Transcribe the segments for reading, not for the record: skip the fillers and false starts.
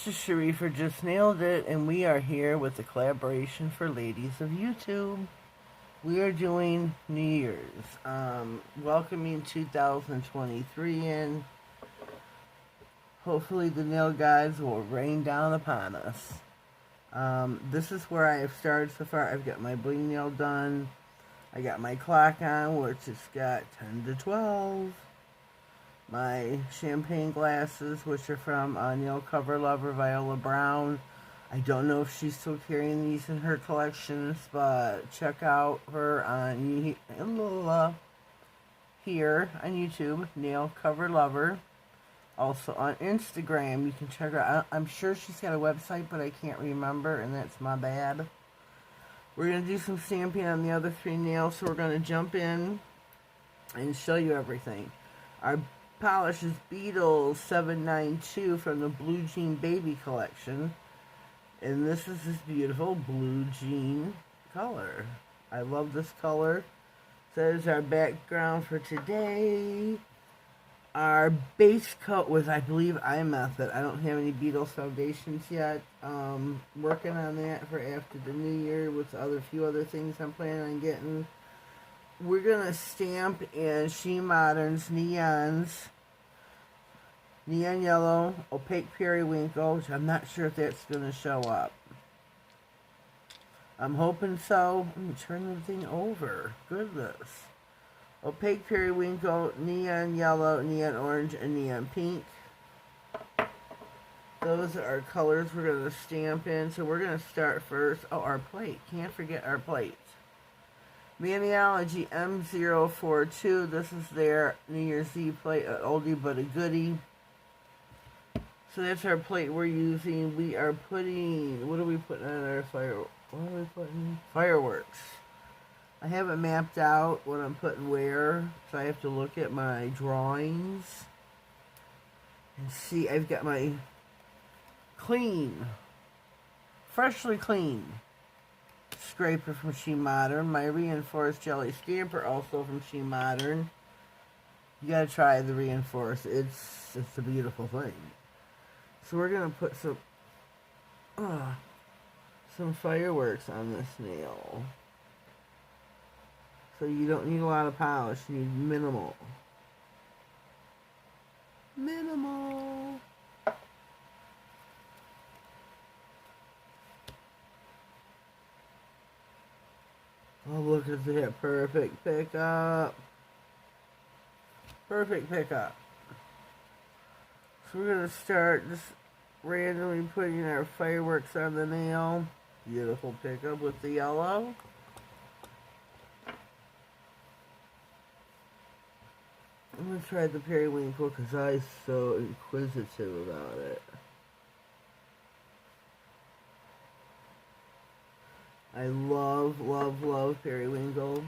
This is Cherie for Just Nailed It, and we are here with the collaboration for Ladies of YouTube. We are doing New Year's, welcoming 2023 in. Hopefully the nail guides will rain down upon us. This is where I have started so far. I've got my bling nail done. I got my clock on, which has got 10 to 12. My champagne glasses, which are from Nail Cover Lover Viola Brown. I don't know if she's still carrying these in her collections, but check out her on here on YouTube, Nail Cover Lover. Also on Instagram, you can check her out. I'm sure she's got a website, but I can't remember, and that's my bad. We're going to do some stamping on the other three nails, so we're going to jump in and show you everything. Our polish is Beetle 792 from the Blue Jean Baby collection. And this is this beautiful blue jean color. I love this color. So that is our background for today. Our base coat was, I believe, iMethod. I don't have any Beatles foundations yet. Working on that for after the new year with a few other things I'm planning on getting. We're going to stamp in She Modern's Neons. Neon Yellow, Opaque Periwinkle, which I'm not sure if that's going to show up. I'm hoping so. Let me turn the thing over. Goodness. Opaque Periwinkle, Neon Yellow, Neon Orange, and Neon Pink. Those are our colors we're going to stamp in. So we're going to start first. Oh, our plate. Can't forget our plate. Maniology M042. This is their New Year's Eve plate. An oldie but a goodie. So that's our plate we're using. We are putting, what are we putting on our fireworks. I haven't mapped out what I'm putting where, so I have to look at my drawings and see. I've got my freshly clean scraper from She Modern, my reinforced jelly stamper also from She Modern. You gotta try the reinforced. It's a beautiful thing. So we're gonna put some fireworks on this nail. So you don't need a lot of polish, you need minimal. Minimal. Oh, look at that, perfect pickup. Perfect pickup. So we're going to start just randomly putting our fireworks on the nail. Beautiful pickup with the yellow. I'm going to try the periwinkle because I'm so inquisitive about it. I love, love, love periwinkle.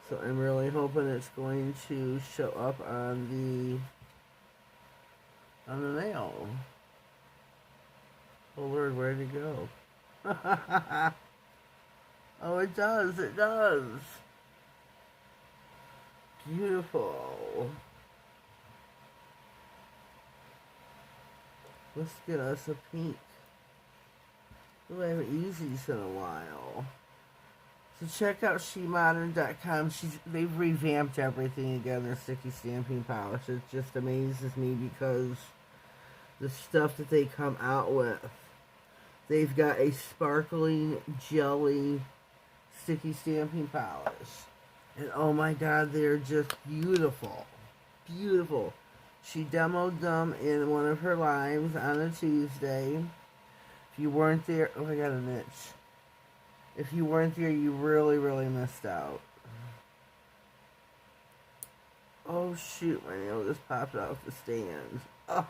So I'm really hoping it's going to show up on the nail. Oh Lord, where'd it go? Oh, it does, it does. Beautiful. Let's get us a pink. Oh, I haven't used these in a while. So check out SheModern.com. They've revamped everything again, their sticky stamping polish. It just amazes me because the stuff that they come out with. They've got a sparkling jelly sticky stamping polish. And oh my God, they're just beautiful. Beautiful. She demoed them in one of her lives on a Tuesday. If you weren't there, oh, I got an itch. If you weren't there, you really, really missed out. Oh shoot, my nail just popped off the stand. Oh.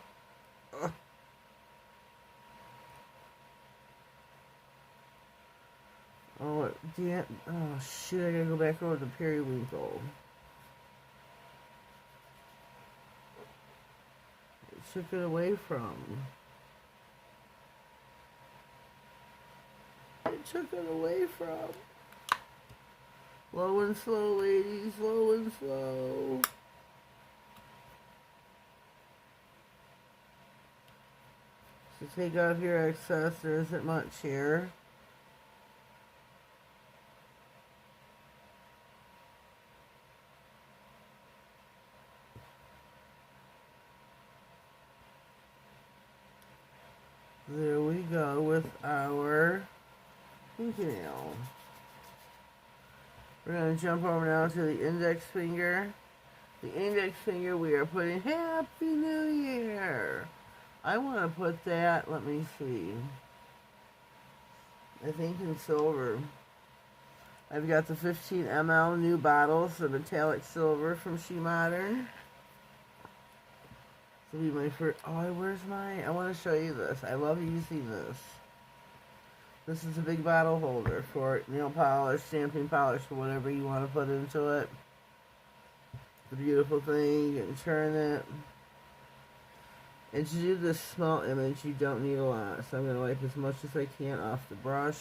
Oh, damn. Oh shit, I gotta go back over the periwinkle. It took it away from. Took it away from. Low and slow, ladies. Low and slow. To take off your excess, there isn't much here. There we go with our fingernail. We're going to jump over now to the index finger. The index finger, we are putting Happy New Year. I want to put that, let me see, I think in silver. I've got the 15 ml new bottles of metallic silver from She Modern. This will be my first. Oh, where's my? I want to show you this. I love using this. This is a big bottle holder for nail polish, stamping polish, or whatever you want to put into it. It's a beautiful thing. You can turn it. And to do this small image, you don't need a lot. So I'm going to wipe as much as I can off the brush.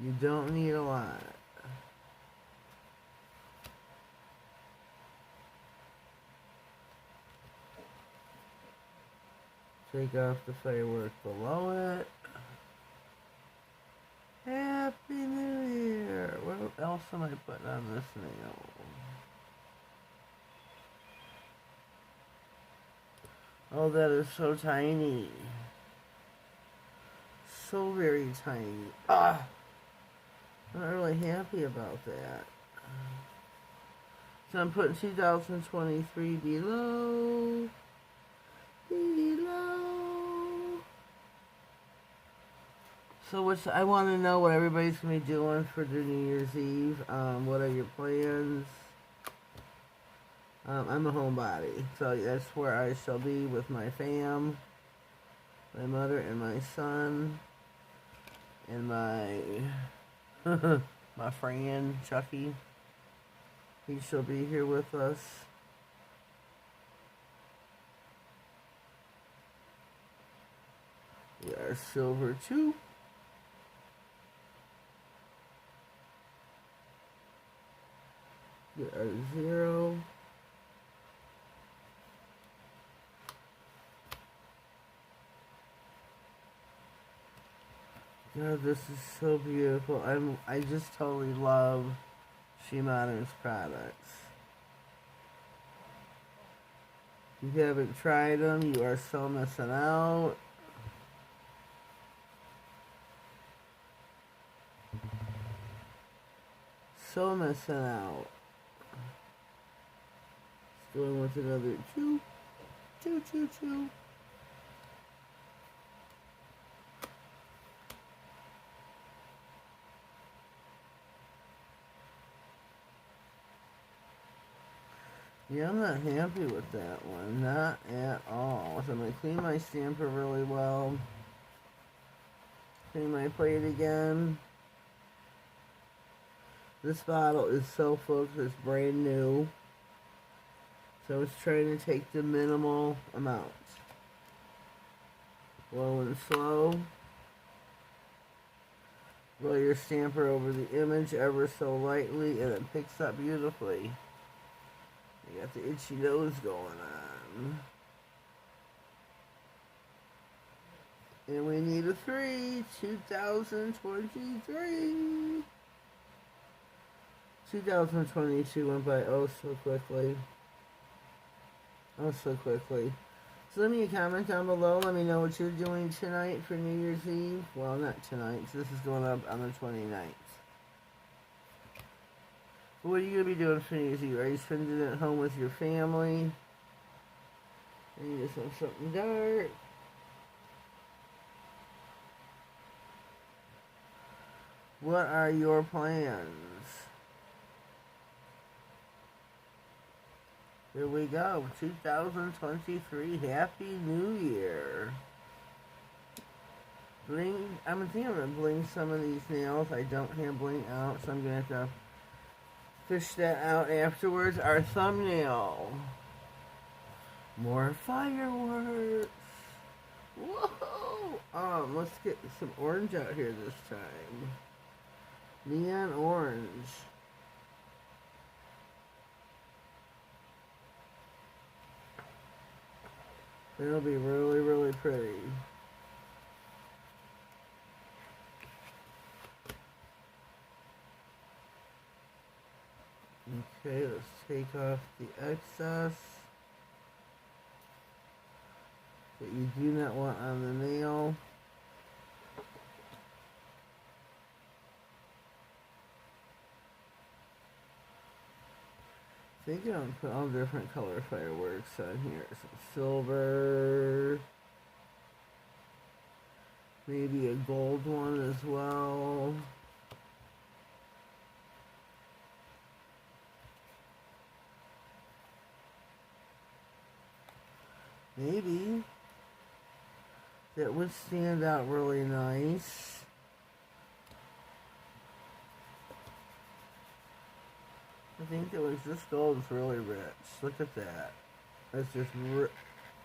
You don't need a lot. Take off the firework below it. Happy New Year! What else am I putting on this nail? Oh, that is so tiny. So very tiny. Ah! I'm not really happy about that. So I'm putting 2023 below. So I want to know what everybody's going to be doing for their New Year's Eve. What are your plans? I'm a homebody, so that's where I shall be with my fam, my mother and my son, and my my friend Chucky. He shall be here with us. We are silver 2. We are 0. God, this is so beautiful. I just totally love She Modern's products. If you haven't tried them, you are so missing out. So missing out. Going with another 2. Yeah, I'm not happy with that one. Not at all. So I'm going to clean my stamper really well. Clean my plate again. This bottle is so full because it's brand new. So it's trying to take the minimal amount. Low and slow. Roll your stamper over the image ever so lightly and it picks up beautifully. You got the itchy nose going on. And we need a 3. 2023. 2022 went by oh so quickly. Oh so quickly. So leave me a comment down below. Let me know what you're doing tonight for New Year's Eve. Well, not tonight, because this is going up on the 29th. What are you going to be doing for New Year's Eve? Are you spending it at home with your family? Or you just want something dark? What are your plans? Here we go. 2023. Happy New Year. Bling. I'm thinking I'm going to bling some of these nails. I don't have bling out, so I'm going to have to fish that out afterwards. Our thumbnail. More fireworks. Whoa! Let's get some orange out here this time. Neon orange. It'll be really, really pretty. Okay, let's take off the excess that you do not want on the nail. I think I'm put all different color fireworks on here. Some silver, maybe a gold one as well. Maybe that would stand out really nice. I think that was, this gold is really rich. Look at that. That's just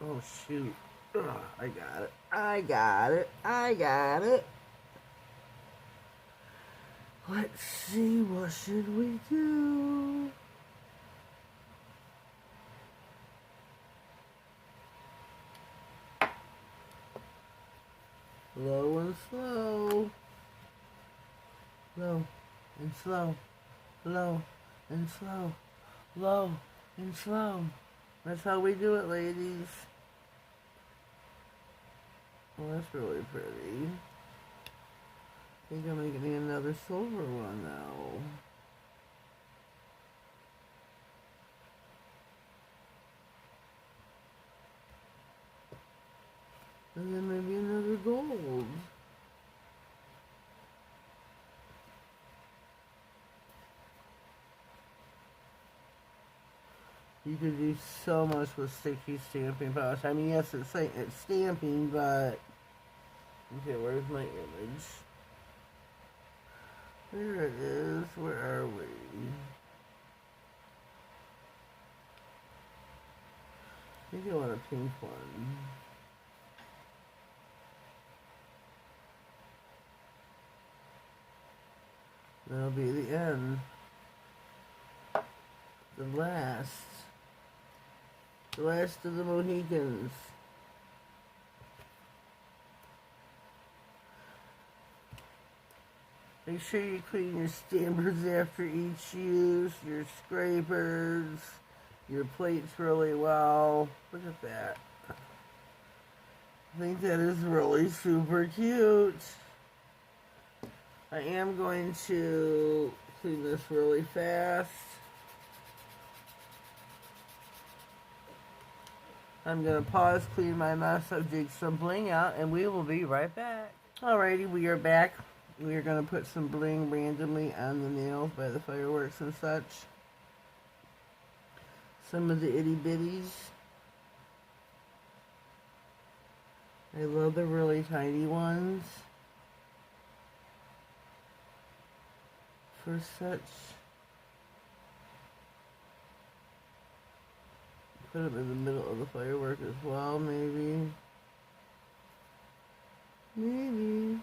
oh shoot. Ugh, I got it. I got it. I got it. Let's see, what should we do? Low and slow. Low and slow. Low and slow. Low and slow. That's how we do it, ladies. Well, that's really pretty. I think I'm making another silver one now. And then maybe another gold. You could do so much with sticky stamping polish. I mean, yes, it's stamping, but... Okay, where's my image? There it is. Where are we? I think I want a pink one. That'll be the end. The last of the Mohicans. Make sure you clean your stampers after each use, your scrapers, your plates really well. Look at that. I think that is really super cute. I am going to clean this really fast. I'm going to pause, clean my mess up, dig some bling out, and we will be right back. Alrighty, we are back. We are going to put some bling randomly on the nails by the fireworks and such. Some of the itty bitties. I love the really tiny ones. For such. Put them in the middle of the firework as well, maybe. Maybe.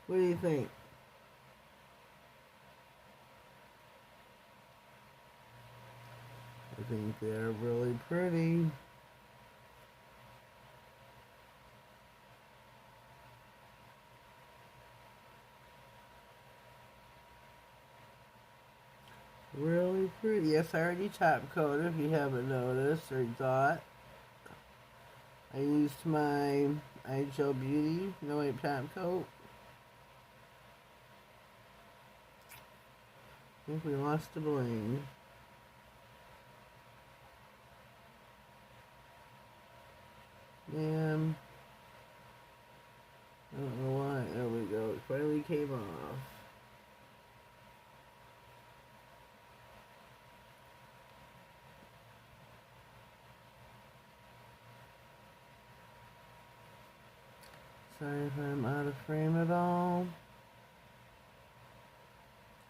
What do you think? I think they're really pretty. Really pretty. Yes, I already top coated, if you haven't noticed or thought. I used my IHL Beauty No Wipe Top Coat. I think we lost the bling. And I don't know why. There we go. It finally came off. Sorry if I'm out of frame at all.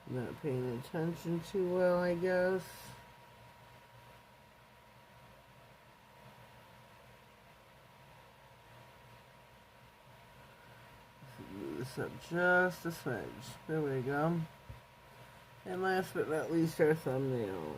I'm not paying attention too well, I guess. this up just a smidge. There we go. And last but not least, our thumbnail.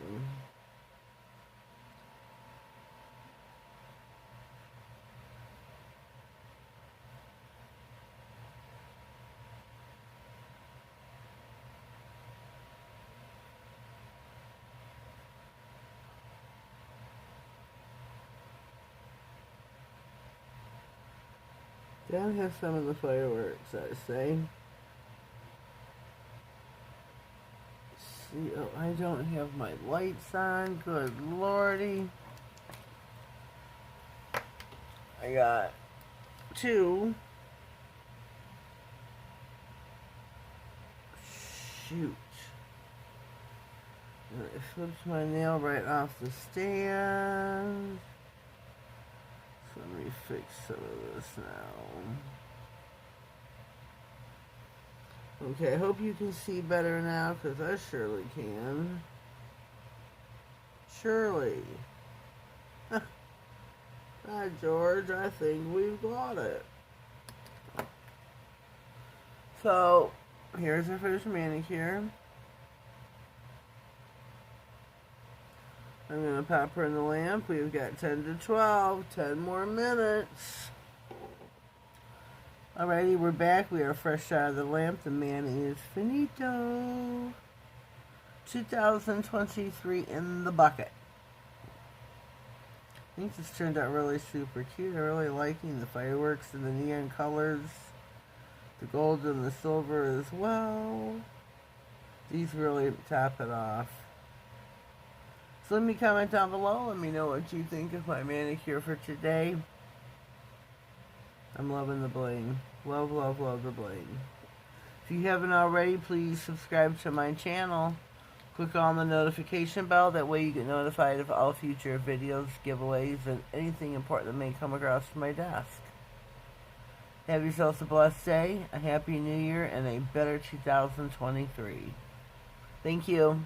Down have some of the fireworks, I say. See, oh, I don't have my lights on. Good lordy. I got 2. Shoot. I flipped my nail right off the stand. So let me fix some of this now. Okay, I hope you can see better now, because I surely can. Surely. Hi, George, I think we've got it. So, here's our finished manicure. I'm going to pop her in the lamp. We've got 10 to 12, 10 more minutes. Alrighty, we're back. We are fresh out of the lamp. The man is finito. 2023 in the bucket. I think this turned out really super cute. I'm really liking the fireworks and the neon colors. The gold and the silver as well. These really top it off. So let me comment down below. Let me know what you think of my manicure for today. I'm loving the bling. Love, love, love the bling. If you haven't already, please subscribe to my channel. Click on the notification bell. That way you get notified of all future videos, giveaways, and anything important that may come across my desk. Have yourselves a blessed day, a happy new year, and a better 2023. Thank you.